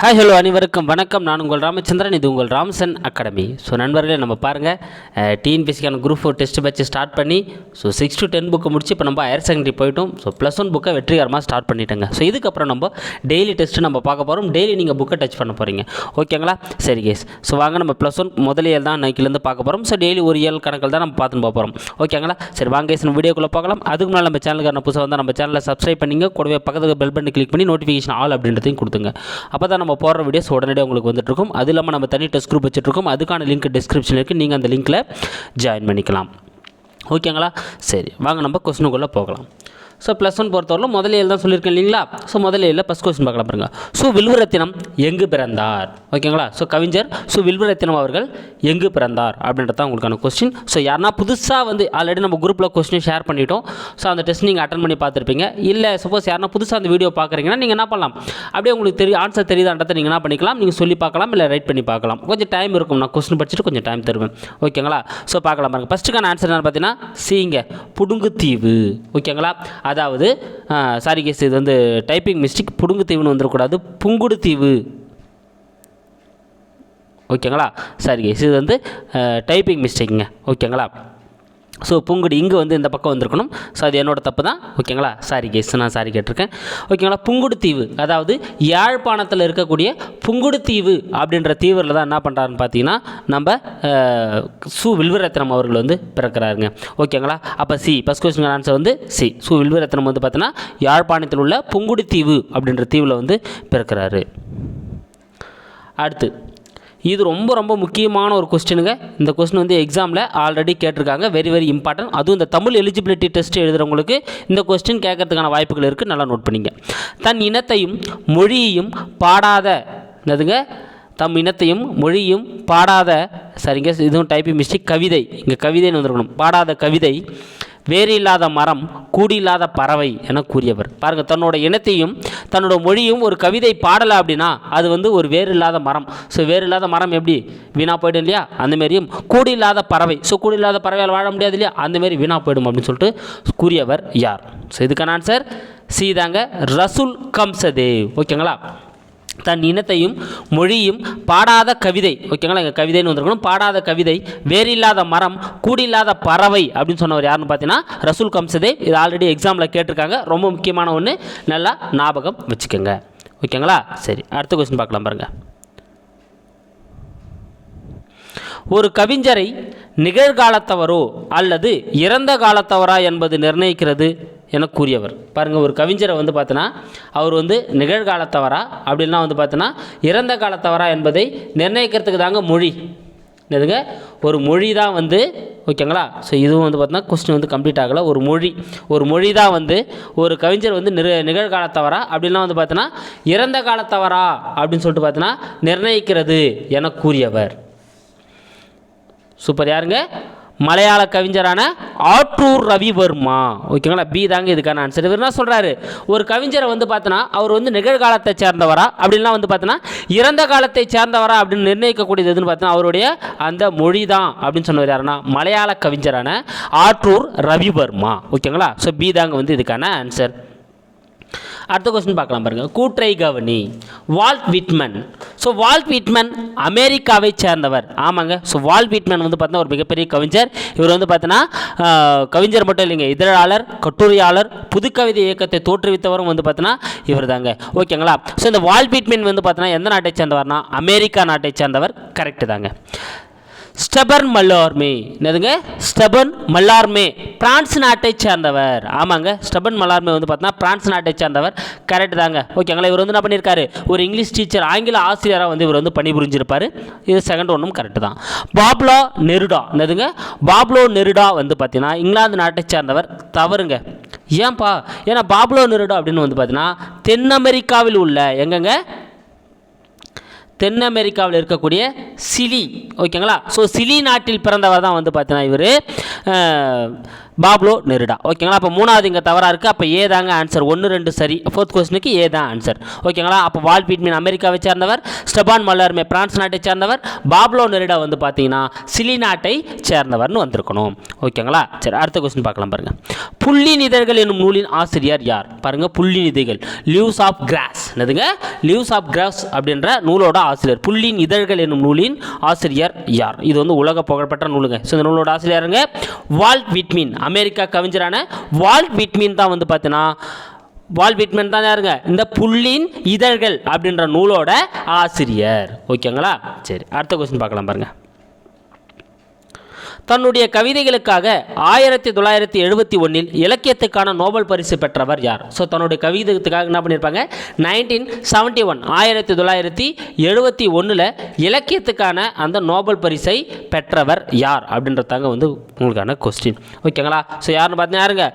Hi hello அனைவருக்கும் வணக்கம். நான் உங்கள் ராமச்சந்திரன். இது உங்கள் ராம்சன் அகாடமி. ஸோ நண்பர்களே, நம்ம பாருங்கள், டிஎன்பிஎஸ்சிக்கான குரூப் 4 டெஸ்ட் பேட்ச் ஸ்டார்ட் பண்ணி 6 to 10 புக்கை முடிச்சு இப்போ நம்ம ஹையர் செகண்டரி போய்ட்டோம். ஸோ +1 புக்கை வெற்றிகரமாக ஸ்டார்ட் பண்ணிட்டேங்க. ஸோ இதுக்கப்புறம் நம்ம டெய்லி டெஸ்ட்டு நம்ம பார்க்க போகிறோம். டெய்லி நீங்கள் புக்கை டச் பண்ண போகிறீங்க, ஓகேங்களா? சரி கேஸ். ஸோ வாங்க, நம்ம +1 முதல் இயல் தான் நைக்கிலேருந்து பார்க்க போகிறோம். ஸோ டெய்லி ஒரு இயல் கணக்கில் தான் நம்ம பார்த்துன்னு போகிறோம், ஓகேங்களா? சரி வாங்க கேஸ், நம்ம வீடியோக்குள்ளே பார்க்கலாம். அதுக்கு முன்னால் நம்ம சேனலுக்கு புதுசாக வந்து நம்ம சேனலை சப்ஸ்கிரைப் பண்ணிங்க, கூடவே பக்கத்துக்கு பெல் பட்டன் கிளிக் பண்ணி நோட்டிஃபிகேஷன் ஆல் அப்படின்றதையும் கொடுத்துங்க. அப்போ தான் நம்ம போடுற வீடியோஸ் உடனடியாக உங்களுக்கு வந்துட்டுருக்கும். அது இல்லாமல் நம்ம தனி டெஸ்ட் குரூப் வச்சுட்ருக்கோம். அதுக்கான லிங்க் டிஸ்கிரிப்ஷனில் இருக்குது, நீங்கள் அந்த லிங்க்கில் ஜாயின் பண்ணிக்கலாம், ஓகேங்களா? சரி வாங்க, நம்ம கொஸ்டினுக்குள்ளே போகலாம். ஸோ +1 பொறுத்தவரைக்கும் முதல் இயல் தான் சொல்லியிருக்கேன் இல்லைங்களா? ஸோ முதல் இயலில் ஃபஸ்ட் கொஸ்டின் பார்க்கலாம் பாருங்க. ஸோ வில்வரத்தினம் எங்கு பிறந்தார்? ஓகேங்களா? ஸோ கவிஞர் வில்வரத்தினம் அவர்கள் எங்கு பிறந்தார் அப்படின்றது தான் உங்களுக்கான கொஸ்டின். ஸோ யாருன்னா புதுசாக வந்து ஆல்ரெடி நம்ம குரூப்பில் கொஸ்டின் ஷேர் பண்ணிட்டோம். ஸோ அந்த டெஸ்ட் நீங்கள் அட்டன் பண்ணி பார்த்துருப்பீங்க. இல்லை சப்போஸ் யாருன்னா புதுசாக அந்த வீடியோ பார்க்குறீங்கன்னா நீங்கள் என்ன பண்ணலாம், அப்படியே உங்களுக்கு ஆன்சர் தெரியுதான்றதை நீங்கள் என்ன பண்ணிக்கலாம், நீங்கள் சொல்லி பார்க்கலாம், இல்லை ரைட் பண்ணி பார்க்கலாம். கொஞ்சம் டைம் இருக்கும், நான் கொஸ்டின் படிச்சுட்டு கொஞ்சம் டைம் தருவேன், ஓகேங்களா? ஸோ பார்க்கலாம் பாருங்கள். ஃபஸ்ட்டுக்கான ஆன்சர் என்னன்னு பார்த்தீங்கன்னா சிங்க புடுங்குத்தீவு, ஓகேங்களா? அதாவது சாரி கேஸ், இது வந்து டைப்பிங் மிஸ்டேக். புடுங்குத்தீவுன்னு வந்துடக்கூடாது, புங்குடுதீவு, ஓகேங்களா? சாரி கேஸ், இது வந்து டைப்பிங் மிஸ்டேக்குங்க, ஓகேங்களா? ஸோ புங்குடு இங்கே வந்து இந்த பக்கம் வந்திருக்கணும். ஸோ அது என்னோட தப்பு தான், ஓகேங்களா? சாரி கேஸ், நான் சாரி கேட்டிருக்கேன், ஓகேங்களா? புங்குடுதீவு, அதாவது யாழ்ப்பாணத்தில் இருக்கக்கூடிய புங்குடுதீவு அப்படின்ற தீவில் தான் என்ன பண்ணுறாருன்னு பார்த்தீங்கன்னா நம்ம வில்வரத்தினம் அவர்கள் வந்து பிறக்கிறாருங்க, ஓகேங்களா? அப்போ சி ஃபஸ்ட் கொஸ்டின் ஆன்சர் வந்து சி. வில்வரத்தினம் வந்து பார்த்தீங்கன்னா யாழ்ப்பாணத்தில் உள்ள புங்குடுதீவு அப்படின்ற தீவில் வந்து பிறக்கிறாரு. அடுத்து இது ரொம்ப ரொம்ப முக்கியமான ஒரு கொஸ்டினுங்க. இந்த கொஸ்டின் வந்து எக்ஸாமில் ஆல்ரெடி கேட்டிருக்காங்க, வெரி வெரி இம்பார்ட்டன்ட். அதுவும் இந்த தமிழ் எலிஜிபிலிட்டி டெஸ்ட் எழுதுகிறவங்களுக்கு இந்த கொஸ்டின் கேட்கறதுக்கான வாய்ப்புகள் இருக்குது, நல்லா நோட் பண்ணிங்க. தன் இனத்தையும் மொழியையும் பாடாத என்னதுங்க, தம் இனத்தையும் மொழியும் பாடாத, சரிங்க இதுவும் டைப்பிங் மிஸ்டேக், கவிதை, இங்கே கவிதைன்னு வந்துருக்கணும், பாடாத கவிதை, வேறு இல்லாத மரம், கூடியில்லாத பறவை என கூறியவர். பாருங்கள், தன்னோட இனத்தையும் தன்னோட மொழியும் ஒரு கவிதை பாடலை அப்படின்னா அது வந்து ஒரு வேறு இல்லாத மரம். ஸோ வேறு இல்லாத மரம் எப்படி வீணாக போய்டும் இல்லையா, அந்தமாரியும் கூடியில்லாத பறவை, ஸோ கூடியில்லாத பறவையால் வாழ முடியாது இல்லையா, அந்தமாரி வீணாக போய்டும் அப்படின்னு சொல்லிட்டு கூறியவர் யார்? ஸோ இதுக்கான ஆன்சர் சி தாங்க, ரசூல் கம்சதேவ், ஓகேங்களா? தன் இனத்தையும் மொழியும் பாடாத கவிதை, ஓகேங்களா? இங்கே கவிதைன்னு வந்துருக்கணும், பாடாத கவிதை, வேறு இல்லாத மரம், கூடியில்லாத பறவை அப்படின்னு சொன்னவர் யாருன்னு பார்த்தீங்கன்னா ரசூல் கம்சதேவ். இது ஆல்ரெடி எக்ஸாமில் கேட்டிருக்காங்க, ரொம்ப முக்கியமான ஒன்று, நல்லா ஞாபகம் வச்சுக்கோங்க, ஓகேங்களா? சரி அடுத்த கொஸ்டின் பார்க்கலாம் பாருங்கள். ஒரு கவிஞரை நிகழ்காலத்தவரோ அல்லது இறந்த காலத்தவரா என்பது நிர்ணயிக்கிறது என கூறியவர். பாருங்கள், ஒரு கவிஞரை வந்து பார்த்தோன்னா அவர் வந்து நிகழ்காலத்தவரா அப்படின்னா வந்து பார்த்தோன்னா இறந்த காலத்தவரா என்பதை நிர்ணயிக்கிறதுக்கு தாங்க மொழி. எதுங்க, ஒரு மொழி தான் வந்து, ஓகேங்களா? ஸோ இதுவும் வந்து பார்த்தோன்னா கொஸ்டின் வந்து கம்ப்ளீட் ஆகலை. ஒரு மொழி தான் வந்து ஒரு கவிஞர் வந்து நிகழ்காலத்தவரா அப்படின்னா வந்து பார்த்தோன்னா இறந்த காலத்தவரா அப்படின்னு சொல்லிட்டு பார்த்தோன்னா நிர்ணயிக்கிறது என கூறியவர். சூப்பர், யாருங்க? மலையாள கவிஞரான ஆற்றூர் ரவிவர்மா, ஓகேங்களா? பி தாங்க இதுக்கான ஆன்சர். இவர் என்ன சொல்கிறாரு, ஒரு கவிஞரை வந்து பார்த்தோன்னா அவர் வந்து நிகழ்காலத்தை சேர்ந்தவரா அப்படின்லாம் வந்து பார்த்தோன்னா இறந்த காலத்தை சேர்ந்தவரா அப்படின்னு நிர்ணயிக்கக்கூடியது எதுன்னு பார்த்தோன்னா அவருடைய அந்த மொழி தான் அப்படின்னு சொன்னவர் யாருன்னா மலையாள கவிஞரான ஆற்றூர் ரவிவர்மா, ஓகேங்களா? ஸோ பி தாங்க வந்து இதுக்கான ஆன்சர். அடுத்த கொஸ்டின் பார்க்கலாம் பாருங்கள். கூற்றை கவனி. Walt Whitman. So Walt Whitman அமெரிக்காவை சேர்ந்தவர், ஆமாங்க. ஸோ வால்ட் விட்மன் வந்து பார்த்தீங்கன்னா ஒரு மிகப்பெரிய கவிஞர். இவர் வந்து பார்த்தீங்கன்னா கவிஞர் மட்டும் இல்லைங்க, இதழாளர், கட்டுரையாளர், புதுக்கவிதை இயக்கத்தை தோற்றுவித்தவரும் வந்து பார்த்தீங்கன்னா இவர் தாங்க, ஓகேங்களா? ஸோ இந்த வால்ட் விட்மன் வந்து பார்த்தீங்கன்னா எந்த நாட்டை சேர்ந்தவர்னா அமெரிக்கா நாட்டை சேர்ந்தவர், கரெக்டு தாங்க. ஸ்டெபன் மல்லார்மே, என்னதுங்க? ஸ்டெபன் மல்லார்மே பிரான்ஸ் நாட்டை சேர்ந்தவர், ஆமாங்க. ஸ்டெபன் மல்லார்மே வந்து பார்த்தீங்கன்னா பிரான்ஸ் நாட்டை சேர்ந்தவர், கரெக்ட் தாங்க, ஓகேங்களா? இவர் வந்து என்ன பண்ணியிருக்காரு, ஒரு இங்கிலீஷ் டீச்சர், ஆங்கில ஆசிரியராக வந்து இவர் வந்து பணிபுரிஞ்சிருப்பார். இது செகண்ட் ஒன்றும் கரெக்டு தான். பாப்லோ நெருடா, என்னதுங்க? பாப்லோ நெருடா வந்து பார்த்தீங்கன்னா இங்கிலாந்து நாட்டை சேர்ந்தவர், தவறுங்க. ஏன்பா? ஏன்னா பாப்லோ நெருடா அப்படின்னு வந்து பார்த்தீங்கன்னா தென் அமெரிக்காவில் உள்ள, எங்கங்க? தென் அமெரிக்காவில் இருக்கக்கூடிய சிலி. ஓகேங்களா. ஸோ சிலி நாட்டில் பிறந்தவர் தான் வந்து பார்த்தீங்கன்னா இவர் பாப்லோ நெருடா. ஓகேங்களா. அப்போ மூணாவது இங்கே தவறாக இருக்குது. அப்போ ஏ தாங்க ஆன்சர். 1 2 சரி. ஃபோர்த் கொஸ்டினுக்கு ஏ தான் ஆன்சர். ஓகேங்களா. அப்போ வால்ட் விட்மன் அமெரிக்காவை சேர்ந்தவர், ஸ்டெபான் மல்லர்மே பிரான்ஸ் நாட்டை சேர்ந்தவர், பாப்லோ நெருடா வந்து பார்த்தீங்கன்னா சிலி நாட்டை சேர்ந்தவர்னு வந்திருக்கணும். ஓகேங்களா. சரி, அடுத்த கொஸ்டின் பார்க்கலாம் பாருங்கள். புள்ளின் இதழ்கள் என்னும் நூலின் ஆசிரியர் யார்? பாருங்கள், புள்ளின் இதழ்கள் லீவ்ஸ் ஆஃப் கிராஸ். என்னதுங்க? லீவ்ஸ் ஆஃப் கிராஸ் அப்படின்ற நூலோட ஆசிரியர். புள்ளின் இதழ்கள் என்னும் நூலின் ஆசிரியர் யார்? இது வந்து உலக புகழ்பெற்ற நூலுங்க. ஸோ இந்த நூலோட ஆசிரியருங்க வால்ட் விட்மன். அமெரிக்கா கவிஞரான வால்ட் விட்மன் தான் வந்து பார்த்தீங்கன்னா வால்ட் விட்மன் தான் யாருங்க? இந்த புள்ளின் இதழ்கள் அப்படின்ற நூலோட ஆசிரியர். ஓகேங்களா. சரி, அடுத்த கொஸ்டின் பார்க்கலாம் பாருங்க. தன்னுடைய கவிதைகளுக்காக 1971 இலக்கியத்துக்கான நோபல் பரிசு பெற்றவர் யார்? ஸோ தன்னுடைய கவிதைகளுக்காக என்ன பண்ணியிருப்பாங்க? 1971 1971 இலக்கியத்துக்கான அந்த நோபல் பரிசை பெற்றவர் யார் அப்படின்றதாங்க வந்து உங்களுக்கான கொஸ்டின். ஓகேங்களா. ஸோ யாருன்னு பார்த்தீங்கன்னா யாருங்க?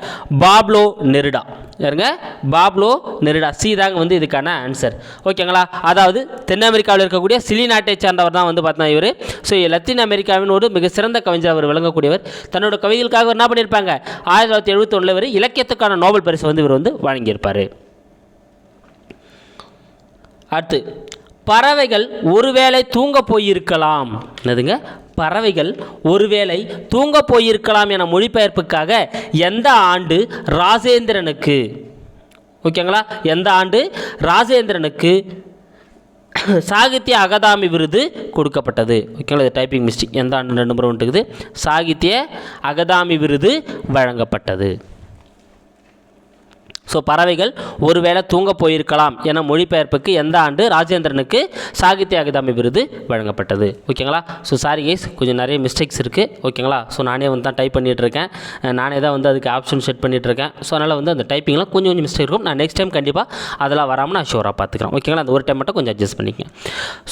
Pablo Neruda. யாருங்க? Pablo Neruda. சி தாங்க வந்து இதுக்கான ஆன்சர். ஓகேங்களா. அதாவது தென் அமெரிக்காவில் இருக்கக்கூடிய சிலி நாட்டை சேர்ந்தவர் தான் வந்து பார்த்தீங்கன்னா இவர். ஸோ லத்தீன் அமெரிக்காவின் ஒரு மிக சிறந்த கவிஞர் விளங்கக்கூடியவர். தன்னோட கவிதைகளுக்காக என்ன பண்ணியிருப்பாங்க? 1971 இவர் இலக்கியத்துக்கான நோபல் பரிசு வந்து இவர் வந்து வழங்கியிருப்பார். அடுத்து, பறவைகள் ஒருவேளை தூங்க போயிருக்கலாம். என்னதுங்க? பறவைகள் ஒருவேளை தூங்க போயிருக்கலாம் என மொழிபெயர்ப்புக்காக எந்த ஆண்டு ராஜேந்திரனுக்கு, ஓகேங்களா, எந்த ஆண்டு ராஜேந்திரனுக்கு சாகித்ய அகாதமி விருது கொடுக்கப்பட்டது? ஓகேங்களா. இது டைப்பிங் மிஸ்டேக். எந்த ஆண்டு 2 முறை வந்துட்டுக்குது. சாகித்ய அகாதமி விருது வழங்கப்பட்டது. ஸோ பறவைகள் ஒருவேளை தூங்க போயிருக்கலாம் என மொழிபெயர்ப்புக்கு எந்த ஆண்டு ராஜேந்திரனுக்கு சாகித்ய அகாதமி விருது வழங்கப்பட்டது? ஓகேங்களா. ஸோ சாரி கைஸ், கொஞ்சம் நிறைய மிஸ்டேக்ஸ் இருக்குது. ஓகேங்களா. ஸோ நானே வந்து தான் டைப் பண்ணிகிட்ருக்கேன். நானே தான் வந்து அதுக்கு ஆப்ஷன் செட் பண்ணிகிட்ருக்கேன். ஸோ அதனால் வந்து அந்த டைப்பிங்லாம் கொஞ்சம் மிஸ்டேக் இருக்கும். நான் நெக்ஸ்ட் டைம் கண்டிப்பாக அதெல்லாம் வராமல் நான் ஷோராக பார்த்துக்கிறேன். ஓகேங்களா. அந்த ஒரு டைம் மட்டும் கொஞ்சம் அட்ஜஸ்ட் பண்ணிக்கங்க.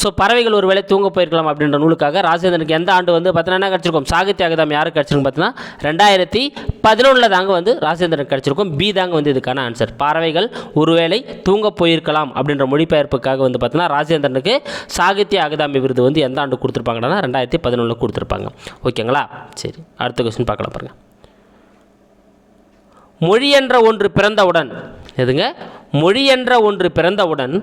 ஸோ பறவைகள் ஒருவேளை தூங்க போயிருக்கலாம் அப்படின்ற நூலுக்காக ராஜேந்திரனுக்கு எந்த ஆண்டு வந்து பார்த்தீங்கன்னா என்ன கிடச்சிருக்கும்? சாகித்ய அகாதமி யாருக்கு கிடச்சிருக்கும் பார்த்தீங்கன்னா 2011 தாங்க வந்து ராஜேந்திரனுக்கு கிடச்சிருக்கும். பி தாங்க வந்து இதுக்கான ஆன்சர். பறவைகள் ஒருவேளை தூங்க போயிருக்கலாம் அப்படின்ற மொழிபெயர்ப்புக்காக வந்து பார்த்தீங்கன்னா ராஜேந்திரனுக்கு சாகித்ய அகாதமி விருது வந்து எந்த ஆண்டு கொடுத்துருப்பாங்கன்னா 2011 கொடுத்துருப்பாங்க. ஓகேங்களா. சரி, அடுத்த கொஸ்டின் பார்க்கலாம் பாருங்க. மொழி என்ற ஒன்று பிறந்தவுடன், எதுங்க? மொழி என்ற ஒன்று பிறந்தவுடன்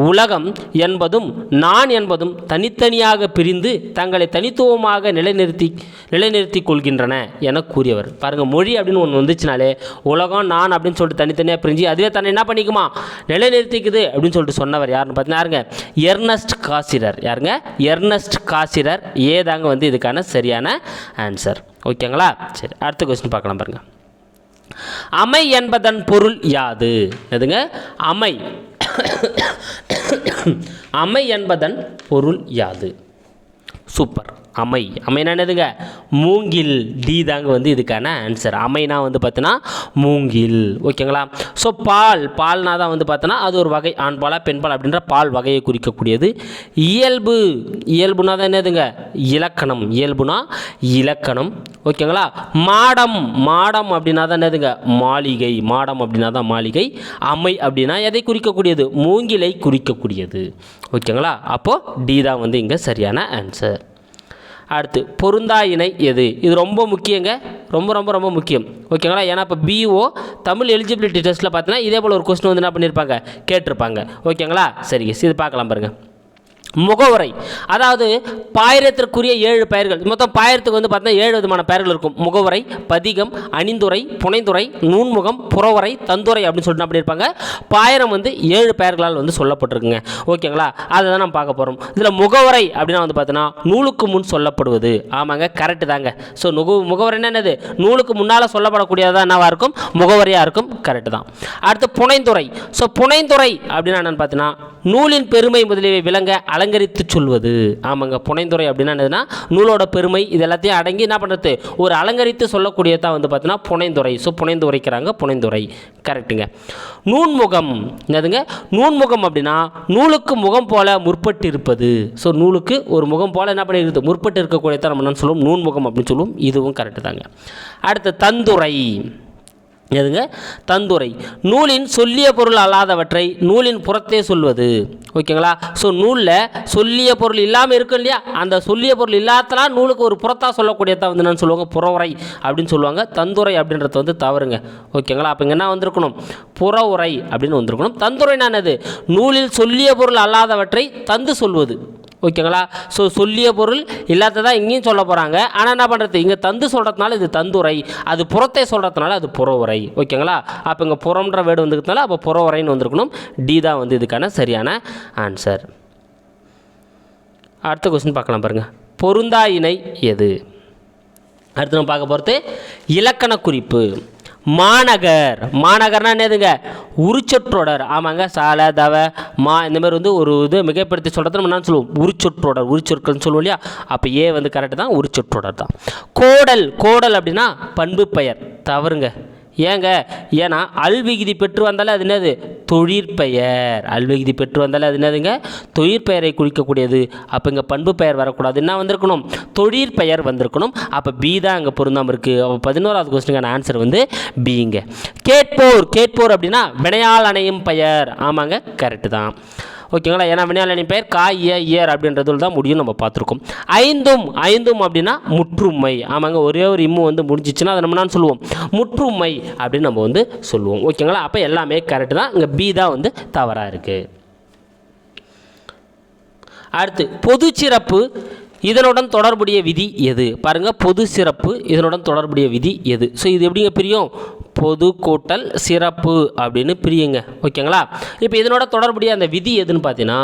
உலகம் என்பதும் நான் என்பதும் தனித்தனியாக பிரிந்து தங்களை தனித்துவமாக நிலைநிறுத்தி கொள்கின்றன என கூறியவர். பாருங்கள், மொழி அப்படின்னு ஒன்று வந்துச்சுனாலே உலகம் நான் அப்படின்னு சொல்லிட்டு தனித்தனியாக பிரிஞ்சு அதுவே தன்னை என்ன பண்ணிக்குமா? நிலைநிறுத்திக்குது அப்படின்னு சொல்லிட்டு சொன்னவர் யாருன்னு பார்த்தீங்கன்னா யாருங்க? எர்னஸ்ட் காசிரர். யாருங்க? எர்னஸ்ட் காசிரர். ஏதாங்க வந்து இதுக்கான சரியான ஆன்சர். ஓகேங்களா. சரி, அடுத்த கொஸ்டின் பார்க்கலாம் பாருங்கள். அமை என்பதன் பொருள் யாது? எதுங்க? அமை. அமை என்பதன் பொருள் யாது? சூப்பர். அமை. அமைனா என்னதுங்க? மூங்கில். டி தாங்க வந்து இதுக்கான ஆன்சர். அமைனா வந்து பார்த்தீங்கன்னா மூங்கில். ஓகேங்களா. ஸோ பால்னா தான் வந்து பார்த்தோன்னா அது ஒரு வகை, ஆண் பாலா பெண் பால் அப்படின்ற பால் வகையை குறிக்கக்கூடியது. இயல்பு. இயல்புனா தான் என்னதுங்க? இலக்கணம். இயல்புனா இலக்கணம். ஓகேங்களா. மாடம் அப்படின்னா தான் என்னதுங்க? மாளிகை. மாடம் அப்படின்னா தான் மாளிகை. அமை அப்படின்னா எதை குறிக்கக்கூடியது? மூங்கிலை குறிக்கக்கூடியது. ஓகேங்களா. அப்போது டி தான் வந்து இங்கே சரியான ஆன்சர். அடுத்து, பொருந்தா இணை எது? இது ரொம்ப முக்கியங்க. ரொம்ப ரொம்ப ரொம்ப முக்கியம். ஓகேங்களா. ஏன்னா இப்போ பிஓ தமிழ் எலிஜிபிலிட்டி டெஸ்ட்டில் பார்த்தீங்கன்னா இதே போல் ஒரு கொஸ்டின் வந்து என்ன பண்ணியிருப்பாங்க? கேட்டிருப்பாங்க. ஓகேங்களா. சரி, இது பார்க்கலாம் பாருங்கள். முகவுரை. அதாவது பாயிரத்திற்குரிய 7 பெயர்கள். மொத்தம் பாயிரத்துக்கு வந்து பார்த்தீங்கன்னா 7 விதமான பெயர்கள் இருக்கும். முகவுரை, பதிகம், அணிந்துரை, புனைந்துரை, நூன்முகம், புறவுரை, தந்துரை அப்படின்னு சொல்லிட்டு அப்படி இருப்பாங்க. பாயிரம் வந்து 7 பெயர்களால் வந்து சொல்லப்பட்டிருக்குங்க. ஓகேங்களா. அதை தான் நம்ம பார்க்க போகிறோம். இதில் முகவுரை அப்படின்னா வந்து பார்த்தீங்கன்னா நூலுக்கு முன் சொல்லப்படுவது. ஆமாங்க, கரெக்டு தாங்க. ஸோ முகவுரைன்னா என்னது? நூலுக்கு முன்னால் சொல்லப்படக்கூடியதாக என்னவாக இருக்கும்? முகவரியாக இருக்கும். கரெக்டு தான். அடுத்து புனைந்துரை. ஸோ புனைந்துரை அப்படின்னா என்னென்னு பார்த்தீங்கன்னா நூலின் பெருமை முதலியவை விளங்க அலங்கரித்து சொல்வது. ஆமாங்க, புனைந்துரை அப்படின்னா என்னதுன்னா நூலோட பெருமை இது எல்லாத்தையும் அடங்கி என்ன பண்ணுறது? ஒரு அலங்கரித்து சொல்லக்கூடியதான் வந்து பார்த்தீங்கன்னா புனைந்துரை. ஸோ புனைந்து உரைக்கிறாங்க, புனைந்துரை. கரெக்டுங்க. நூன்முகம். என்னதுங்க? நூன்முகம் அப்படின்னா நூலுக்கு முகம் போல முற்பட்டு இருப்பது. ஸோ நூலுக்கு ஒரு முகம் போல என்ன பண்ணிஇருக்குது? முற்பட்டு இருக்கக்கூடியதான் நம்ம என்ன சொல்லுவோம்? நூன்முகம் அப்படின்னு சொல்லுவோம். இதுவும் கரெக்டு தாங்க. அடுத்து தந்துரை. எதுங்க? தந்துரை. நூலின் சொல்லிய பொருள் அல்லாதவற்றை நூலின் புறத்தே சொல்வது. ஓகேங்களா? ஸோ நூலில் சொல்லிய பொருள் இல்லாமல் இருக்கும் இல்லையா, அந்த சொல்லிய பொருள் இல்லாதலாம் நூலுக்கு ஒரு புறத்தாக சொல்லக்கூடியதான் வந்து என்னன்னு சொல்லுவாங்க? புறவுரை அப்படின்னு சொல்லுவாங்க. தந்துரை அப்படின்றது வந்து தவறுங்க. ஓகேங்களா? அப்போ இங்கே என்ன வந்திருக்கணும்? புறவுரை அப்படின்னு வந்திருக்கணும். தந்துரை என்னது? நூலில் சொல்லிய பொருள் அல்லாதவற்றை தந்து சொல்வது. ஓகேங்களா? ஸோ சொல்லிய பொருள் இல்லாததான் இங்கேயும் சொல்ல போகிறாங்க. ஆனால் என்ன பண்ணுறது? இங்கே தந்து சொல்கிறதுனால இது தந்துரை, அது புறத்தை சொல்கிறதுனால அது புறவுரை. ஓகேங்களா? அப்போ இங்கே புறம்ன்ற வேர்டு வந்துக்கிறதுனால அப்போ புறவுரைன்னு வந்திருக்கணும். டி தான் வந்து இதுக்கான சரியான ஆன்சர். அடுத்த கொஸ்டின் பார்க்கலாம் பாருங்கள். பொருந்தா இணை எது? அடுத்து நம்ம பார்க்க போகிறது இலக்கண குறிப்பு. மாநகர். மாநகர்னா என்னதுங்க? உரிச்சொற்றொடர். ஆமாங்க. சால தவ மா இந்த மாதிரி வந்து ஒரு இது மிகைப்படுத்தி சொல்கிறது நம்ம என்ன சொல்லுவோம்? உரிச்சொற்றொடர். உரிச்சொற்கள்னு சொல்லுவோம் இல்லையா? அப்போ ஏ வந்து கரெக்டு தான், உரிச்சொற்றொடர் தான். கோடல். கோடல் அப்படின்னா பண்பு பெயர். தவறுங்க. ஏங்க? ஏன்னா அல்விகுதி பெற்று வந்தாலே அது என்னது? தொழிற்பெயர். அல்விகுதி பெற்று வந்தாலே அது என்னதுங்க? தொழிற்பெயரை குறிக்கக்கூடியது. அப்போ இங்கே பண்பு பெயர் வரக்கூடாது. என்ன வந்திருக்கணும்? தொழிற்பெயர் வந்திருக்கணும். அப்போ பி தான் அங்கே பொருந்தாமல் இருக்குது. அப்போ 11வது கொஸ்டினுக்கான ஆன்சர் வந்து பிங்க. கேட்போர். கேட்போர் அப்படின்னா வினையால் அணையும் பெயர். ஆமாங்க, கரெக்டு தான். ஓகேங்களா? ஏன்னா வினையால் அணையும் பெயர் கா இயர் அப்படின்றதுல தான் முடியும், நம்ம பார்த்துருக்கோம். ஐந்தும். ஐந்தும் அப்படின்னா முற்றுமை. ஆமாங்க, ஒரே ஒரு இம்மு வந்து முடிஞ்சிச்சுன்னா அதை நம்ம என்ன சொல்லுவோம்? முற்றுமை அப்படின்னு நம்ம வந்து சொல்லுவோம். ஓகேங்களா? அப்போ எல்லாமே கரெக்டு தான். இங்கே பி தான் வந்து தவறாக இருக்குது. அடுத்து பொது சிறப்பு இதனுடன் தொடர்புடைய விதி எது? பாருங்கள், பொது சிறப்பு இதனுடன் தொடர்புடைய விதி எது? ஸோ இது எப்படிங்க பிரியும்? பொது கூட்டல் சிறப்பு அப்படின்னு பிரியுங்க. ஓகேங்களா? இப்போ இதனோட தொடர்புடைய அந்த விதி எதுன்னு பார்த்தீங்கன்னா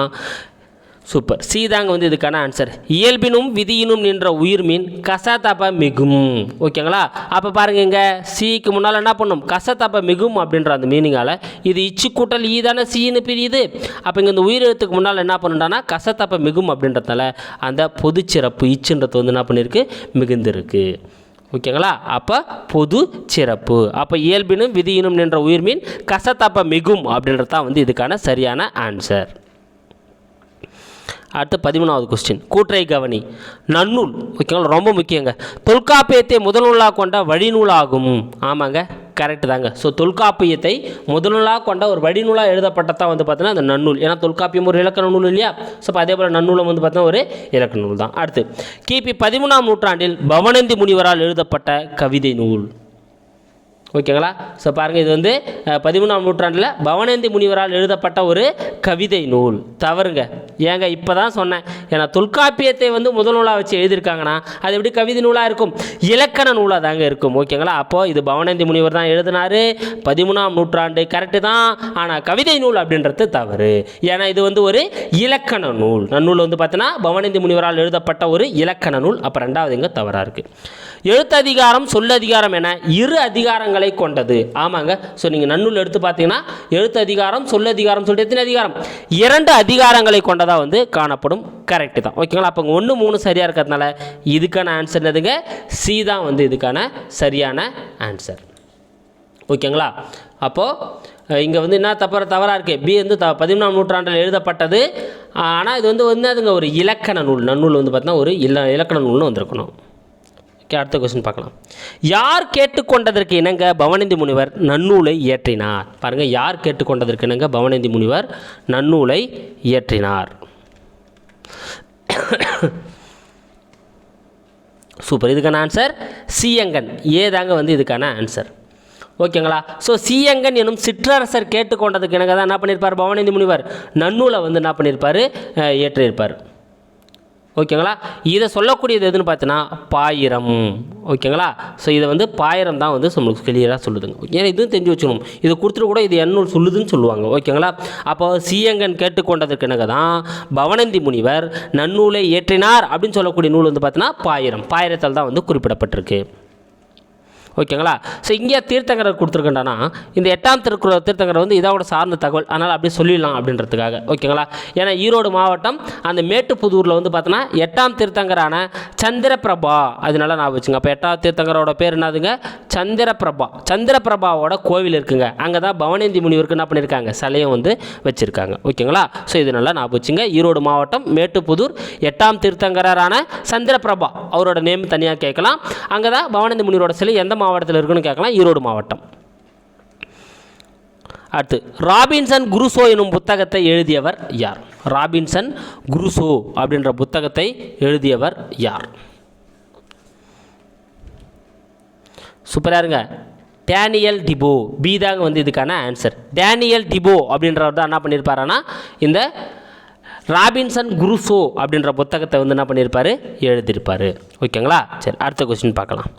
சூப்பர், சி தாங்க வந்து இதுக்கான ஆன்சர். இயல்பினும் விதியினும் நின்ற உயிர்மீன் கசதப மிகும். ஓகேங்களா? அப்போ பாருங்க, இங்கே சிக்கு முன்னால் என்ன பண்ணும்? கசதப மிகும் அப்படின்ற அந்த மீனிங்கால் இது இச்சு கூட்டல் ஈ தானே சின்னு பிரியுது. அப்போ இங்கே இந்த உயிர் எழுத்துக்கு முன்னால் என்ன பண்ணுறான்னா கசதப மிகும் அப்படின்றதால அந்த பொது சிறப்பு இச்சுன்றது வந்து என்ன பண்ணியிருக்கு? மிகுந்திருக்கு. ஓகேங்களா? அப்போ பொது சிறப்பு. அப்போ இயல்பினும் விதியினும் நின்ற உயிர்மீன் கசதப மிகும் அப்படின்றது தான் வந்து இதுக்கான சரியான ஆன்சர். அடுத்து 13வது கொஸ்டின். கூற்றை கவனி. நன்னூல். ஓகேங்களா? ரொம்ப முக்கியங்க. தொல்காப்பியத்தை முதல் நூலாக கொண்ட வழிநூலாகும். ஆமாங்க, கரெக்டு தாங்க. ஸோ தொல்காப்பியத்தை முதல் நூலாக கொண்ட ஒரு வழிநூலாக எழுதப்பட்டதான் வந்து பார்த்தீங்கன்னா அந்த நன்னூல். ஏன்னா தொல்காப்பியம் ஒரு இலக்கண நூல் இல்லையா? ஸோ அதே போல் நன்னூலம் வந்து பார்த்தீங்கன்னா ஒரு இலக்கண நூல் தான். அடுத்து கிபி 13ஆம் நூற்றாண்டில் பவணந்தி முனிவரால் எழுதப்பட்ட கவிதை நூல். ஓகேங்களா? ஸோ பாருங்கள், இது வந்து 13ஆம் நூற்றாண்டில் பவணந்தி முனிவரால் எழுதப்பட்ட ஒரு கவிதை நூல். தவறுங்க. ஏங்க? இப்போ தான் சொன்னேன். ஏன்னா தொல்காப்பியத்தை வந்து முதல் நூலாக வச்சு எழுதியிருக்காங்கன்னா அது எப்படி கவிதை நூலாக இருக்கும்? இலக்கண நூலாக தாங்க இருக்கும். ஓகேங்களா? அப்போது இது பவணந்தி முனிவர் தான் எழுதினார், 13ஆம் நூற்றாண்டு, கரெக்டு தான். ஆனால் கவிதை நூல் அப்படின்றது தவறு. ஏன்னா இது வந்து ஒரு இலக்கண நூல். நன்னூல் வந்து பார்த்தீங்கன்னா பவணந்தி முனிவரால் எழுதப்பட்ட ஒரு இலக்கண நூல். அப்போ ரெண்டாவது இங்கே தவறாக இருக்குது. எழுத்ததிகாரம் சொல்லதிகாரம் என இரு அதிகாரங்களை கொண்டது. ஆமாங்க. ஸோ நீங்கள் நன்னூல் எடுத்து பார்த்தீங்கன்னா எழுத்து அதிகாரம் சொல்லதிகாரம் சொல்லிட்டு எத்தனை அதிகாரம்? 2 அதிகாரங்களை கொண்டதாக வந்து காணப்படும். கரெக்டு தான். ஓகேங்களா? அப்போ 1, 3 சரியாக இருக்கிறதுனால இதுக்கான ஆன்சர் என்னதுங்க? சி தான் வந்து இதுக்கான சரியான ஆன்சர். ஓகேங்களா? அப்போது இங்கே வந்து என்ன தவறாக இருக்குது? பி வந்து 13ஆம் நூற்றாண்டில் எழுதப்பட்டது. ஆனால் இது வந்து அதுங்க ஒரு இலக்கண நூல். நன்னூல் வந்து பார்த்தீங்கன்னா ஒரு இலக்கண நூல்னு வந்திருக்கணும். அடுத்த கொஸ்டின் பார்க்கலாம். யார் கேட்டுக்கொண்டதற்கு இணங்க பவணந்தி முனிவர் நன்னூலை இயற்றினார்? பாருங்கள், யார் கேட்டுக்கொண்டதற்கு இணங்க பவணந்தி முனிவர் நன்னூலை இயற்றினார்? சூப்பர், இதுக்கான ஆன்சர் சியங்கன். ஏதாங்க வந்து இதுக்கான ஆன்சர். ஓகேங்களா? ஸோ சியங்கன் எனும் சிற்றரசர் கேட்டுக்கொண்டதுக்கு இணங்க தான் என்ன பண்ணியிருப்பார்? பவணந்தி முனிவர் நன்னூலை வந்து என்ன பண்ணியிருப்பார்? இயற்றியிருப்பார். ஓகேங்களா? இதை சொல்லக்கூடியது எதுன்னு பார்த்தீங்கன்னா பாயிரம். ஓகேங்களா? ஸோ இதை வந்து பாயிரம் தான் வந்து நம்மளுக்கு கிளியராக சொல்லுதுங்க. ஏன்னா இதுவும் தெரிஞ்சு வச்சுக்கணும். இது கொடுத்துட்டு கூட இது எண்ணூல் சொல்லுதுன்னு சொல்லுவாங்க. ஓகேங்களா? அப்போ சியங்கன் கேட்டுக்கொண்டதற்கு எனக்கு தான் பவணந்தி முனிவர் நன்னூலை இயற்றினார் அப்படின்னு சொல்லக்கூடிய நூல் வந்து பார்த்தீங்கன்னா பாயிரம். பாயிரத்தால் தான் வந்து குறிப்பிடப்பட்டிருக்கு. ஓகேங்களா? ஸோ இங்கே தீர்த்தங்கரர் கொடுத்துருக்கேன்டானா இந்த 8ஆம் தீர்த்தங்கரர் வந்து இதோட சார்ந்த தகவல், அதனால் அப்படியே சொல்லிடலாம் அப்படின்றதுக்காக. ஓகேங்களா? ஏன்னா ஈரோடு மாவட்டம் அந்த மேட்டுப்புதூரில் வந்து பார்த்தோன்னா 8ஆம் தீர்த்தங்கரான சந்திரபிரபா, அதனால நான் வச்சுங்க. அப்போ 8ஆம் தீர்த்தங்கரோட பேர் என்னதுங்க? சந்திரபிரபா. சந்திரபிரபாவோட கோவில் இருக்குங்க. அங்கே தான் பவணந்தி முனிவருக்கு என்ன பண்ணியிருக்காங்க? சிலையும் வந்து வச்சுருக்காங்க. ஓகேங்களா? ஸோ இது நல்லா நான் வச்சுங்க. ஈரோடு மாவட்டம் மேட்டுப்புதூர் 8ஆம் தீர்த்தங்கரான சந்திரபிரபா, அவரோட நேம் தனியாக கேட்கலாம். அங்கே தான் பவணந்தி முனிவரோட சிலை எந்த மாவட்டத்தில் இருக்குன்னு கேட்கலாம்? ஈரோடு மாவட்டம். அடுத்து ராபின்சன் குருசோ எனும் புத்தகத்தை எழுதியவர் யார்? ராபின்சன் குருசோ அப்படின்ற புத்தகத்தை எழுதியவர் யார்? சூப்பராக இருங்க. டேனியல் டிபோ. பி தாங்க வந்து இதுக்கான ஆன்சர். டேனியல் டிபோ அப்படின்றவர் தான் என்ன பண்ணியிருப்பாருன்னா இந்த ராபின்சன் குருசோ அப்படின்ற புத்தகத்தை வந்து என்ன பண்ணியிருப்பார்? எழுதியிருப்பார். ஓகேங்களா? சரி, அடுத்த கொஸ்டின் பார்க்கலாம்.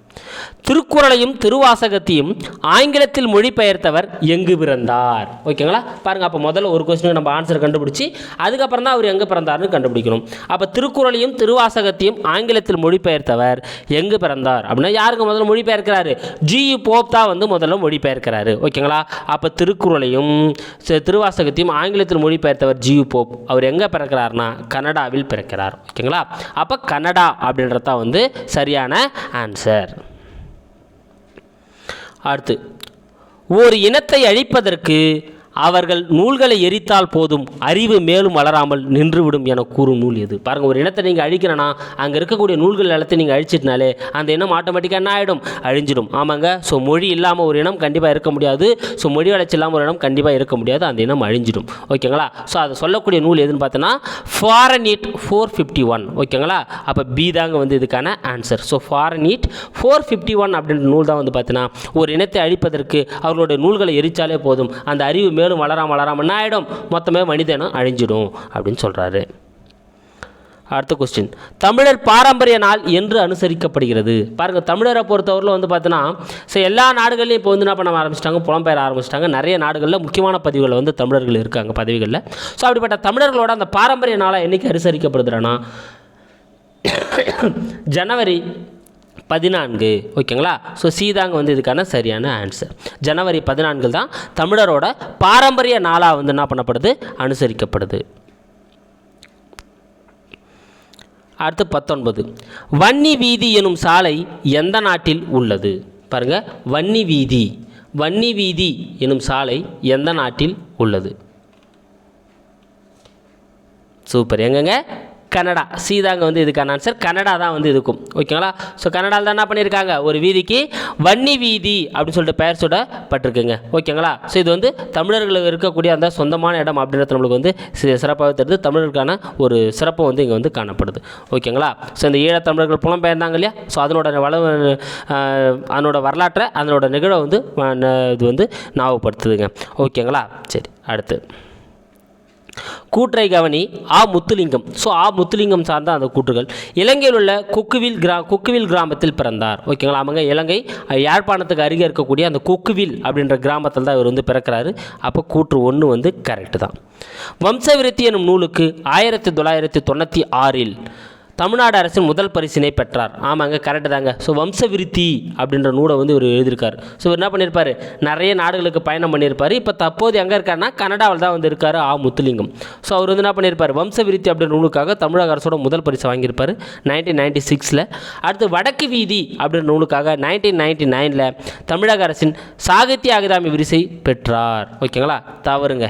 திருக்குறளையும் திருவாசகத்தையும் ஆங்கிலத்தில் மொழிபெயர்த்தவர் எங்கு பிறந்தார்? ஓகேங்களா? பாருங்கள், அப்போ முதல்ல ஒரு கொஸ்டினுக்கு நம்ம ஆன்சர் கண்டுபிடிச்சி அதுக்கப்புறம் தான் அவர் எங்கே பிறந்தார்னு கண்டுபிடிக்கணும். அப்போ திருக்குறளையும் திருவாசகத்தையும் ஆங்கிலத்தில் மொழிபெயர்த்தவர் எங்கு பிறந்தார் அப்படின்னா யாருக்கு முதல்ல மொழிபெயர்க்கிறாரு? ஜியு போப் தான் வந்து முதல்ல மொழிபெயர்க்கிறாரு. ஓகேங்களா? அப்போ திருக்குறளையும் திருவாசகத்தையும் ஆங்கிலத்தில் மொழிபெயர்த்தவர் ஜியு போப். அவர் எங்கே பிறக்கிறார்னா கனடாவில் பிறக்கிறார். ஓகேங்களா? அப்போ கனடா அப்படின்றது தான் வந்து சரியான ஆன்சர். அடுத்து, ஒரு இனத்தை அழிப்பதற்கு அவர்கள் நூல்களை எரித்தால் போதும், அறிவு மேலும் வளராமல் நின்றுவிடும் என கூறும் நூல் எது? பாருங்கள், ஒரு இனத்தை நீங்கள் அழிக்கணும்னா அங்கே இருக்கக்கூடிய நூல்கள் எல்லாத்தையும் நீங்கள் அழிச்சிட்டனாலே அந்த இனம் ஆட்டோமேட்டிக்காக என்ன ஆகிடும்? அழிஞ்சிடும். ஆமாங்க. ஸோ மொழி இல்லாமல் ஒரு இனம் கண்டிப்பாக இருக்க முடியாது. ஸோ மொழி வளர்ச்சி இல்லாமல் ஒரு இனம் கண்டிப்பாக இருக்க முடியாது. அந்த இனம் அழிஞ்சிடும். ஓகேங்களா? ஸோ அதை சொல்லக்கூடிய நூல் எதுன்னு பார்த்தோன்னா ஃபாரன்ஹீட் 451. ஓகேங்களா? அப்போ பி தாங்க வந்து இதுக்கான ஆன்சர். ஸோ ஃபாரன்ஹீட் 451 அப்படின்ற நூல் தான் வந்து பார்த்தீங்கன்னா ஒரு இனத்தை அழிப்பதற்கு அவர்களுடைய நூல்களை எரிச்சாலே போதும், அந்த அறிவு மேலும் வளராமல் என்ன ஆகிடும்? மொத்தமே மனிதனும் அழிஞ்சிடும் அப்படின்னு சொல்கிறாரு. அடுத்த கொஸ்டின், தமிழர் பாரம்பரிய நாள் என்று அனுசரிக்கப்படுகிறது. பாருங்கள், தமிழரை பொறுத்தவரையில் வந்து பார்த்தீங்கன்னா எல்லா நாடுகள்லையும் இப்போ வந்து என்ன பண்ண ஆரம்பிச்சிட்டாங்க? புலம்பெயர ஆரம்பிச்சிட்டாங்க. நிறைய நாடுகளில் முக்கியமான பதிவுகளில் வந்து தமிழர்கள் இருக்காங்க பதவிகளில். ஸோ அப்படிப்பட்ட தமிழர்களோட அந்த பாரம்பரிய நாளாக என்றைக்கு அனுசரிக்கப்படுதுன்னா ஜனவரி 14. ஓகேங்களா? ஸோ சீதாங்க வந்து இதுக்கான சரியான ஆன்சர். ஜனவரி 14 தான் தமிழரோட பாரம்பரிய நாளாக வந்து என்ன பண்ணப்படுது? அனுசரிக்கப்படுது. அடுத்து 19, வன்னி வீதி எனும் சாலை எந்த நாட்டில் உள்ளது? பாருங்கள், வன்னி வீதி எனும் சாலை எந்த நாட்டில் உள்ளது? சூப்பர். எங்கங்க? கனடா. சீதாங்க வந்து இதுக்கான ஆன்சர். கனடா தான் வந்து இருக்கும். ஓகேங்களா? ஸோ கனடாவில் தான் என்ன பண்ணியிருக்காங்க? ஒரு வீதிக்கு வன்னி வீதி அப்படின்னு சொல்லிட்டு பெயர் சூட்டப்பட்டிருக்குங்க. ஓகேங்களா? ஸோ இது வந்து தமிழர்களுக்கு இருக்கக்கூடிய அந்த சொந்தமான இடம் அப்படின்றது நம்மளுக்கு வந்து சிறப்பாக தெரியுது. தமிழர்களுக்கான ஒரு சிறப்பு வந்து இங்கே வந்து காணப்படுது. ஓகேங்களா? ஸோ இந்த ஈழத்தமிழர்கள் புலம்பெயர்ந்தாங்க இல்லையா? ஸோ அதனோட வரலாற்றை அதனோட நிகழ்வை வந்து இது வந்து ஞாபகப்படுத்துதுங்க. ஓகேங்களா? சரி, அடுத்து கூற்றை கவனி. ஆ முத்துலிங்கம். ஸோ ஆ முத்துலிங்கம் சார்ந்த அந்த கூற்றுகள். இலங்கையில் உள்ள கொக்குவில் கிராமத்தில் பிறந்தார். ஓகேங்களா? அவங்க இலங்கை யாழ்ப்பாணத்துக்கு அருகே இருக்கக்கூடிய அந்த கொக்குவில் அப்படின்ற கிராமத்தில் தான் இவர் வந்து பிறக்கிறாரு. அப்போ கூற்று 1 வந்து கரெக்டு தான். வம்சவிருத்தி எனும் நூலுக்கு 1996 தமிழ்நாடு அரசின் முதல் பரிசினை பெற்றார். ஆமாங்க, கரெக்டு தாங்க. ஸோ வம்சவிருத்தி அப்படின்ற நூலை வந்து இவர் எழுதியிருக்காரு. ஸோ இவர் என்ன பண்ணியிருப்பார்? நிறைய நாடுகளுக்கு பயணம் பண்ணியிருப்பார். இப்போ தற்போது எங்கே இருக்காருன்னா கனடாவில் தான் வந்து இருக்கார் ஆ முத்துலிங்கம். ஸோ அவர் வந்து என்ன பண்ணியிருப்பார்? வம்சவிருத்தி அப்படின்ற நூலுக்காக தமிழக அரசோட முதல் பரிசு வாங்கியிருப்பார் 1996. அடுத்து வடக்கு வீதி அப்படின்ற நூலுக்காக 1999 தமிழக அரசின் சாகித்ய அகாதமி விருதை பெற்றார். ஓகேங்களா? தவறுங்க.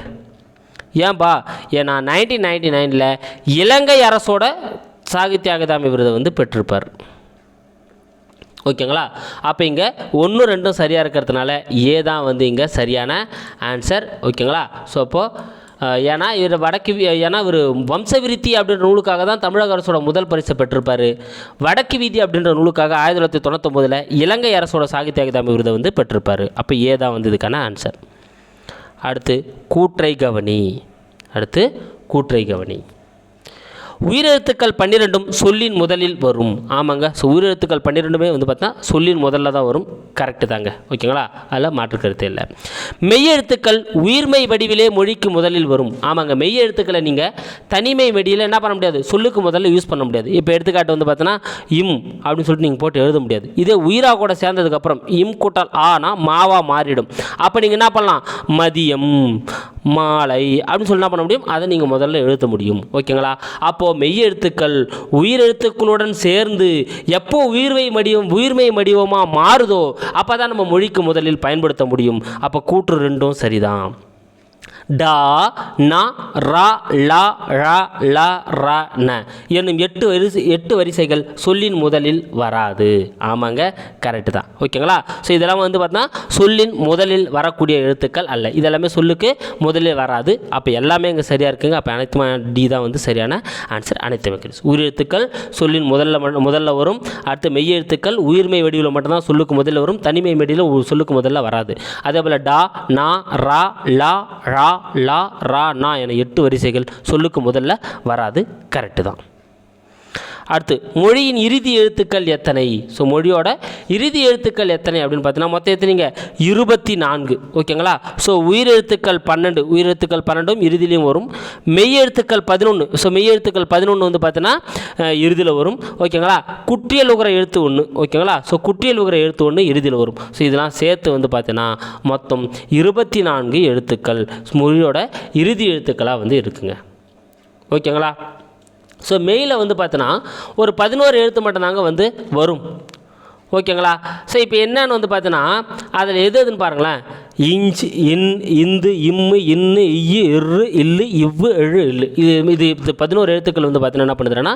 ஏன்பா? ஏன்னா 1999 இலங்கை அரசோட சாகித்ய அகாதமி விருதை வந்து பெற்றிருப்பார். ஓகேங்களா? அப்போ இங்கே 1, 2 சரியாக இருக்கிறதுனால ஏ தான் வந்து இங்கே சரியான ஆன்சர். ஓகேங்களா? ஸோ அப்போது ஏன்னா இவர் வம்சவிருத்தி அப்படின்ற நூலுக்காக தான் தமிழக அரசோட முதல் பரிசை பெற்றிருப்பார். வடக்கு வீதி அப்படின்ற நூலுக்காக 1999 இலங்கை அரசோட சாகித்ய அகாதமி விருதை வந்து பெற்றிருப்பார். அப்போ ஏ தான் வந்து இதுக்கான ஆன்சர். அடுத்து கூற்றை கவனி. உயிரெழுத்துக்கள் 12 சொல்லின் முதலில் வரும். ஆமாங்க. ஸோ உயிரெழுத்துக்கள் 12 வந்து பார்த்தா சொல்லின் முதல்ல தான் வரும். கரெக்டு தாங்க. ஓகேங்களா? அதில் மாற்று கருத்து இல்லை. மெய்யெழுத்துக்கள் உயிர்மை வடிவிலே மொழிக்கு முதலில் வரும். ஆமாங்க. மெய்யெழுத்துக்களை நீங்கள் தனிமை வடிவில் என்ன பண்ண முடியாது? சொல்லுக்கு முதல்ல யூஸ் பண்ண முடியாது. இப்போ எடுத்துக்காட்டு வந்து பார்த்தோன்னா இம் அப்படின்னு சொல்லிட்டு நீங்கள் போட்டு எழுத முடியாது. இதே உயிராக கூட சேர்ந்ததுக்கப்புறம் இம் கூட்டல் ஆனா மாவா மாறிடும். அப்போ நீங்கள் என்ன பண்ணலாம்? மதியம், மாலை அப்படின்னு சொல்லி என்ன பண்ண முடியும்? அதை நீங்கள் முதல்ல எழுத முடியும். ஓகேங்களா? அப்போது மெய்யெழுத்துக்கள் உயிரெழுத்துக்களுடன் சேர்ந்து எப்போ உயிர்மை வடிவமாக மாறுதோ அப்போ தான் நம்ம மொழிக்கு முதலில் பயன்படுத்த முடியும். அப்போ கூற்று 2 சரிதான். டா நா ரா லா ழா லா ரா ந என்னும் 8 வரிசைகள் சொல்லின் முதலில் வராது. ஆமாங்க, கரெக்டு தான். ஓகேங்களா? ஸோ இதெல்லாம் வந்து பார்த்தீங்கன்னா சொல்லின் முதலில் வரக்கூடிய எழுத்துக்கள் அல்ல. இதெல்லாமே சொல்லுக்கு முதலில் வராது. அப்போ எல்லாமே இங்கே சரியாக இருக்குங்க. அப்போ அனைத்துமே டி தான் வந்து சரியான ஆன்சர். அனைத்துமே உயிரெழுத்துக்கள் சொல்லின் முதல்ல வரும். அடுத்து மெய்யெழுத்துக்கள் உயிர்மை வடிவில் மட்டும்தான் சொல்லுக்கு முதல்ல வரும். தனிமை வடிவில் சொல்லுக்கு முதல்ல வராது. அதே போல் டா நா ரா லா ழா லா ரா நா என 8 வரிசைகள் சொல்லுக்கு முதல்ல வராது. கரெக்டு தான். அடுத்து மொழியின் இறுதி எழுத்துக்கள் எத்தனை? ஸோ மொழியோட இறுதி எழுத்துக்கள் எத்தனை அப்படின்னு பார்த்தீங்கன்னா மொத்தம் எத்தனைங்க? 24. ஓகேங்களா? ஸோ உயிரெழுத்துக்கள் 12, உயிரெழுத்துக்கள் 12 இறுதியிலையும் வரும். மெய்யெழுத்துக்கள் 11. ஸோ மெய்யெழுத்துக்கள் 11 வந்து பார்த்தீங்கன்னா இறுதியில் வரும். ஓகேங்களா? குற்றியல் உகர எழுத்து 1. ஓகேங்களா? ஸோ குற்றியல் உகர எழுத்து 1 இறுதியில் வரும். ஸோ இதெல்லாம் சேர்த்து வந்து பார்த்தீங்கன்னா மொத்தம் 24 எழுத்துக்கள் மொழியோட இறுதி எழுத்துக்களாக வந்து இருக்குங்க. ஓகேங்களா? ஸோ மெயிலில் வந்து பார்த்தோன்னா ஒரு 11 எழுத்து மட்டும்தாங்க வந்து வரும். ஓகேங்களா? ஸோ இப்போ என்னன்னு வந்து பார்த்தோன்னா அதில் எதுன்னு பாருங்களேன். இஞ்சு இன் இந்து இம்மு இன்னு இய்யு இரு இல்லு இவ்வு எழு இல்லு இது 11 எழுத்துக்கள் வந்து பார்த்தீங்கன்னா என்ன பண்ணுதுன்னா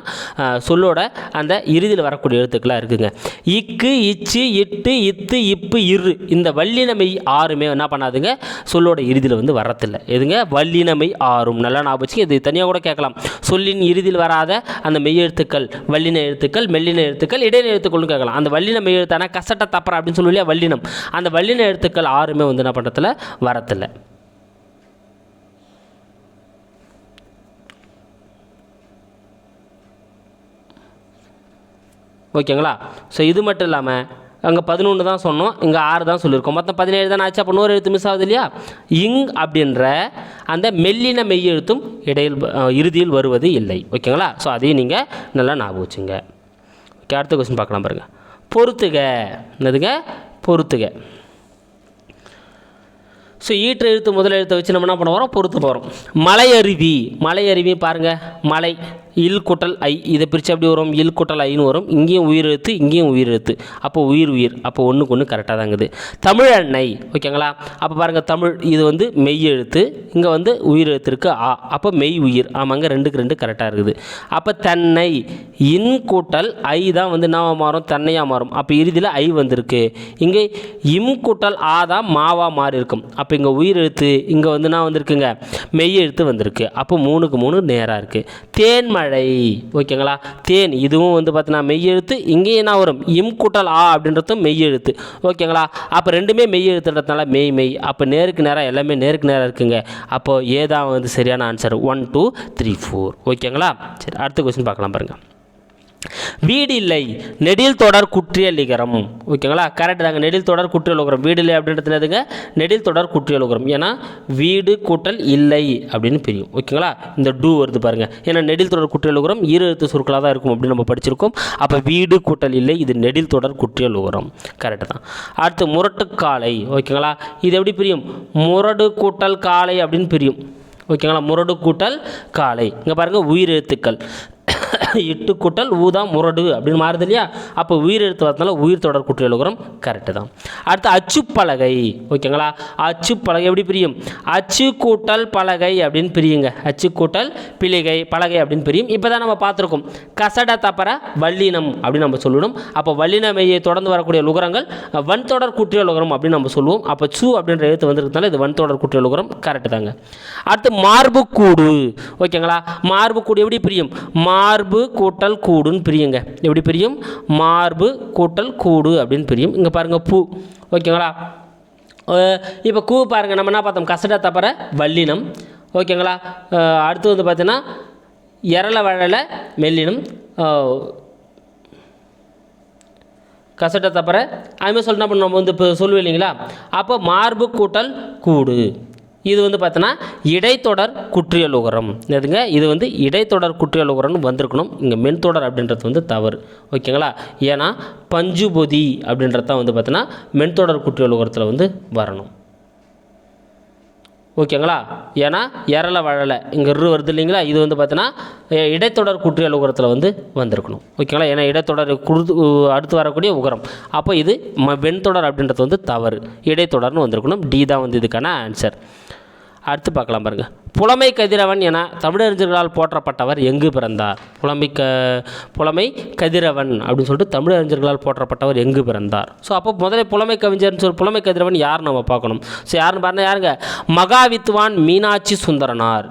சொல்லோட அந்த இறுதியில் வரக்கூடிய எழுத்துக்களாக இருக்குங்க. இக்கு இச்சு இட்டு இத்து இப்பு இரு இந்த வல்லினமை 6மே என்ன பண்ணாதுங்க சொல்லோட இறுதியில் வந்து வரத்தில்லை. எதுங்க? வல்லினமை 6. நல்லா ஞாபகம் வச்சுங்க. இது தனியாக கூட கேட்கலாம். சொல்லின் இறுதியில் வராத அந்த மெய்யெழுத்துக்கள் வல்லின எழுத்துக்கள் மெல்லின எழுத்துக்கள் இடையின எழுத்துக்கள்னு கேட்கலாம். அந்த வல்லின மெய்யெழுத்தான கசட்ட தப்பற அப்படின்னு சொல்லி வல்லினம் அந்த வல்லின எழுத்துக்கள் 6மே வந்து என்ன பண்ணுறதுல வரத்தில்லை. ஓகேங்களா? ஸோ இது மட்டும் இல்லாமல் அங்கே 11 தான் சொன்னோம், இங்கே 6 தான் சொல்லியிருக்கோம். மொத்தம் 17 தான் ஆச்சு. அப்போ 1 எழுத்து மிஸ் ஆகுது இல்லையா? இங் அப்படின்ற அந்த மெல்லின மெய்யெழுத்தும் இறுதியில் வருவது இல்லை. ஓகேங்களா? ஸோ அதையும் நீங்கள் நல்லா ஞாபகம் வச்சுங்க. ஓகே, அடுத்த கொஸ்டின் பார்க்கலாம் பாருங்கள். பொறுத்துக. என்னதுங்க? பொறுத்துக. ஸோ ஈற்று எழுத்து முதல் எழுத்தை வச்சு நம்ம என்ன பண்ண போகிறோம்? பொறுத்து போகிறோம். மலையருவி. மலையருவி பாருங்கள். மலை இல் குட்டல் ஐ இதை பிரித்து எப்படி வரும்? இல் குட்டல் ஐன்னு வரும். இங்கேயும் உயிரெழுத்து இங்கேயும் உயிரெழுத்து. அப்போ உயிர் அப்போ ஒன்றுக்கு ஒன்று கரெக்டாக தாங்குது. தமிழன்னை. ஓகேங்களா? அப்போ பாருங்கள் தமிழ் இது வந்து மெய் எழுத்து, இங்கே வந்து உயிரெழுத்து இருக்குது ஆ. அப்போ மெய் உயிர். ஆமாங்க, 2க்கு 2 கரெக்டாக இருக்குது. அப்போ தென்னை இன் கூட்டல் ஐ தான் வந்து என்னவா மாறும்? தென்னையாக மாறும். அப்போ இறுதியில் ஐ வந்திருக்கு. இங்கே இம் கூட்டல் ஆ தான் மாவாக மாறி இருக்கும். அப்போ இங்கே உயிரெழுத்து இங்கே வந்து என்ன வந்திருக்குங்க? மெய் எழுத்து வந்திருக்கு. அப்போ 3க்கு 3 நேராக இருக்குது. தேன்மழை. ஓகேங்களா? தேன் இதுவும் வந்து பார்த்தீங்கன்னா மெய் எழுத்து, இங்கேயும் என்ன வரும்? இம் கூட்டல் ஆ அப்படின்றதும் மெய் எழுத்து. ஓகேங்களா? அப்போ ரெண்டுமே மெய் எழுத்துன்றதுனால மெய். அப்போ நேருக்கு நேராக எல்லாமே நேருக்கு நேராக இருக்குங்க. அப்போது ஏதான் வந்து சரியான ஆன்சர் 1 2 3 4. ஓகேங்களா? சரி, அடுத்த கொஸ்டின் பார்க்கலாம் பாருங்கள். வீடு இல்லை நெடில் தொடர் குற்றியல் இகரம். ஓகேங்களா? கரெக்ட் தாங்க. நெடில் தொடர் குற்றியல் உகரம். வீடு இல்லை அப்படின்றது என்னதுங்க? நெடில் தொடர் குற்றியல் உகரம். ஏன்னா வீடு கூட்டல் இல்லை அப்படின்னு பிரியும். ஓகேங்களா? இந்த டூ வருது பாருங்கள். ஏன்னா நெடில் தொடர் குற்றியல் உகரம் எழுத்து சொற்களாக தான் இருக்கும் அப்படின்னு நம்ம படிச்சிருக்கோம். அப்போ வீடு கூட்டல் இல்லை இது நெடில் தொடர் குற்றியல் உகரம். கரெக்டு தான். அடுத்து முரட்டுக்காலை. ஓகேங்களா? இது எப்படி பிரியும்? முரடு கூட்டல் காலை அப்படின்னு பிரியும். ஓகேங்களா? முரடு கூட்டல் காலை. இங்கே பாருங்கள் உயிரெழுத்துக்கள் இட்டு கூட்டல் ஊதான் முரடு அப்படின்னு மாறுது இல்லையா? அப்போ உயிரெழுத்து வரதுனால உயிர் தொடர் குற்றியல் உகரம் கரெக்டு தான். அடுத்து அச்சுப்பலகை. ஓகேங்களா? அச்சுப்பலகை எப்படி பிரியும்? அச்சு கூட்டல் பலகை அப்படின்னு பிரியுங்க. அச்சு கூட்டல் பிளிகை பலகை அப்படின்னு பிரியும். இப்போ தான் நம்ம பார்த்துருக்கோம் கசட தப்பற வல்லினம் அப்படின்னு நம்ம சொல்லணும். அப்போ வல்லினமையை தொடர்ந்து வரக்கூடிய உகரங்கள் வன்தொடர் குற்றியல் உகரம் அப்படின்னு நம்ம சொல்லுவோம். அப்போ சு அப்படின்ற எழுத்து வந்திருக்கனால இது வன்தொடர் குற்றியல் உகரம் கரெக்டு தாங்க. அடுத்து மார்பு கூடு. ஓகேங்களா? மார்பு கூடு எப்படி பிரியும்? மார்பு கூட்டல் கூடுன்னு பிரியுங்க. எப்படி பிரியும்? மார்பு கூட்டல் கூடு அப்படின்னு பிரியும். இங்கே பாருங்கள் பூ. ஓகேங்களா? இப்போ கூ பாருங்கள் நம்ம என்ன பார்த்தோம்? கசட தப்பற வல்லினம். ஓகேங்களா? அடுத்து வந்து பார்த்தீங்கன்னா எரள வழல மெல்லினம் கசட்ட தப்பற அதுமாதிரி சொல்லிட்டு என்ன பண்ண நம்ம வந்து இப்போ சொல்லுவோம் இல்லைங்களா? அப்போ மார்பு கூட்டல் கூடு இது வந்து பார்த்தோன்னா இடைத்தொடர் குற்றியல் உகரம். எதுங்க? இது வந்து இடைத்தொடர் குற்றியல் உகரம்னு வந்திருக்கணும். இங்கே மென்தொடர் அப்படின்றது வந்து தவறு. ஓகேங்களா? ஏன்னா பஞ்சுபொதி அப்படின்றது தான் வந்து பார்த்தோன்னா மென்தொடர் குற்றியல் உகரத்தில் வந்து வரணும். ஓகேங்களா? ஏன்னா எரள வழலை இங்கே வருது இல்லைங்களா? இது வந்து பார்த்தோன்னா இடைத்தொடர் குற்றியல் உகரத்தில் வந்து வந்திருக்கணும். ஓகேங்களா? ஏன்னா இடைத்தொடர் அடுத்து வரக்கூடிய உகரம். அப்போ இது வெண்தொடர் அப்படின்றது வந்து தவறு. இடைத்தொடர்னு வந்திருக்கணும். டி தான் வந்து இதுக்கான ஆன்சர். அடுத்து பார்க்கலாம் பாருங்கள். புலமை கதிரவன் என தமிழறிஞர்களால் போற்றப்பட்டவர் எங்கு பிறந்தார்? புலமை கதிரவன் அப்படின்னு சொல்லிட்டு தமிழறிஞர்களால் போற்றப்பட்டவர் எங்கு பிறந்தார்? ஸோ அப்போ முதல்ல புலமை கவிஞர்னு சொல்லி புலமை கதிரவன் யார் நம்ம பார்க்கணும். ஸோ யாருன்னு பாருங்க, யாருங்க? மகாவித்வான் மீனாட்சி சுந்தரனார்.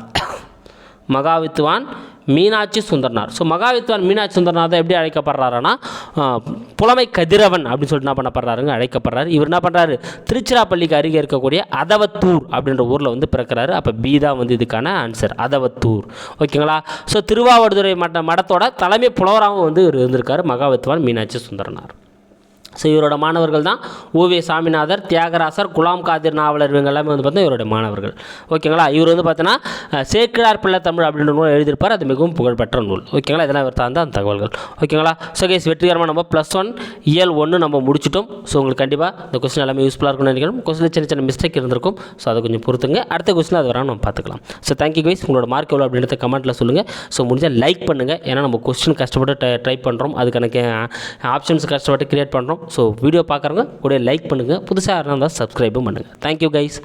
மகாவித்வான் மீனாட்சி சுந்தரனார். ஸோ மகாவித்வான் மீனாட்சி சுந்தரனார் தான் எப்படி அழைக்கப்படுறாருன்னா புலமை கதிரவன் அப்படின்னு சொல்லிட்டு என்ன பண்ணப்படுறாருங்க, அழைக்கப்படுறாரு. இவர் என்ன பண்ணுறாரு, திருச்சிராப்பள்ளிக்கு அருகே இருக்கக்கூடிய அதவத்தூர் அப்படின்ற ஊரில் வந்து பிறக்கிறாரு. அப்போ பி தான் வந்து இதுக்கான ஆன்சர், அதவத்தூர். ஓகேங்களா? ஸோ திருவாவடுதுறை மடத்தோட தலைமை புலவராகவும் வந்து இவர் இருந்திருக்காரு மகாவித்வான் மீனாட்சி சுந்தரனார். ஸோ இவரோட மாணவர்கள் தான் ஓவே சாமிநாதர், தியாகராசர், குலாம் காதிர் நாவலர், இவங்க எல்லாமே வந்து பார்த்தீங்கன்னா இவருடைய மாணவர்கள். ஓகேங்களா? இவர் வந்து பார்த்தீங்கன்னா சேக்கிழார் பிள்ளை தமிழ் அப்படின்ற நூல் எழுதியிருப்பார். அது மிகவும் புகழ்பெற்ற நூல். ஓகேங்களா? இதெல்லாம் இவர் தான் அந்த தகவல்கள். ஓகேங்களா? ஸோ கைஸ், வெற்றிகரமாக நம்ம +1 இயல் 1 நம்ம முடிச்சிட்டோம். ஸோ உங்களுக்கு கண்டிப்பாக இந்த கொஸ்டின் எல்லாமே யூஸ்ஃபுல்லாக இருக்கும்னு நினைக்கிறோம். கொஸ்டின் சின்ன சின்ன மிஸ்டேக் இருந்திருக்கும். ஸோ அதை கொஞ்சம் பொறுத்துங்க. அடுத்த கொஸ்டின் அது வராமல் நம்ம பார்த்துக்கலாம். So thank you guys. உங்களோட மார்க் எவ்வளோ அப்படின்றத கமெண்ட்டில் சொல்லுங்கள். ஸோ முடிஞ்சால் லைக் பண்ணுங்கள். ஏன்னா நம்ம கொஸ்டின் கஷ்டப்பட்டு ட்ரை பண்ணுறோம். அதுக்கு எனக்கு ஆப்ஷன்ஸ் கஷ்டப்பட்டு கிரியேட் பண்ணுறோம். ஸோ வீடியோ பார்க்குறவங்க கூட லைக் பண்ணுங்கள். புதுசாக இருந்தால் சப்ஸ்கிரைபும் பண்ணுங்கள். Thank you guys.